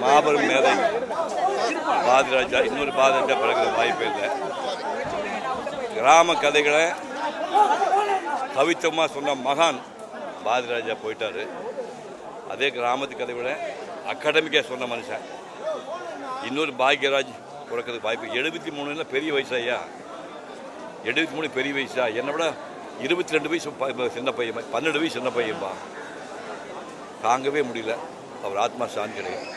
மாபெரும் மேதை பாரதிராஜா இன்னொரு பாரதிராஜா பிறகு வாய்ப்பே இல்லை. கிராம கதைகளை கவித்தமாக சொன்ன மகான் பாரதிராஜா போயிட்டார். அதே கிராமத்து கதைகளை அகாடமிக்காக சொன்ன மனுஷன் இன்னொரு பாக்யராஜ் பிறக்கிறதுக்கு வாய்ப்பு. 73 பெரிய வயசாயா? 73 பெரிய வயசா? என்னை விட 22 வயசு சின்ன பையன், 12 வயசு சின்ன பையன்பா. தாங்கவே முடியல. அவர் ஆத்மா சாந்தி கிடையாது.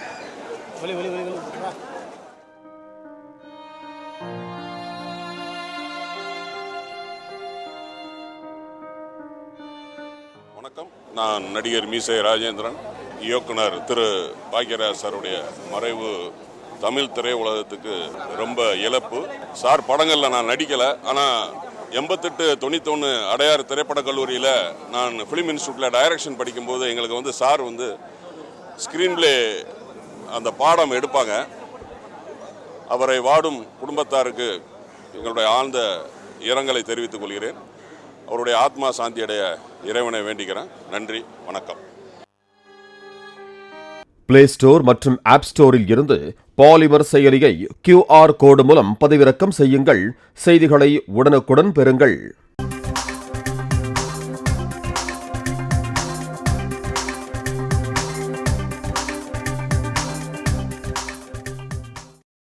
வணக்கம், நான் நடிகர் மீசை ராஜேந்திரன். இயக்குனர் திரு பாக்யராஜ் சாருடைய மறைவு தமிழ் திரையுலகத்துக்கு ரொம்ப இழப்பு. சார் படங்களில் நான் நடிக்கலை, ஆனால் 88, 91 அடையார் திரைப்படக் கல்லூரியில் நான் ஃபிலிம் இன்ஸ்டியூட்டில் டைரக்ஷன் படிக்கும்போது எங்களுக்கு சார் ஸ்க்ரீன் பிளே அந்த பாடம் எடுப்பாங்க. அவரை வாடும் குடும்பத்தாருக்கு எங்களுடைய ஆழ்ந்த இரங்கலை தெரிவித்துக் கொள்கிறேன். அவருடைய ஆத்மா சாந்தி அடைய இறைவனை வேண்டிக்கிறேன். நன்றி, வணக்கம். பிளே ஸ்டோர் மற்றும் ஆப் ஸ்டோரில் இருந்து பாலிமர் செயலியை QR கோடு மூலம் பதிவிறக்கம் செய்யுங்கள். செய்திகளை உடனுக்குடன் பெறுங்கள்.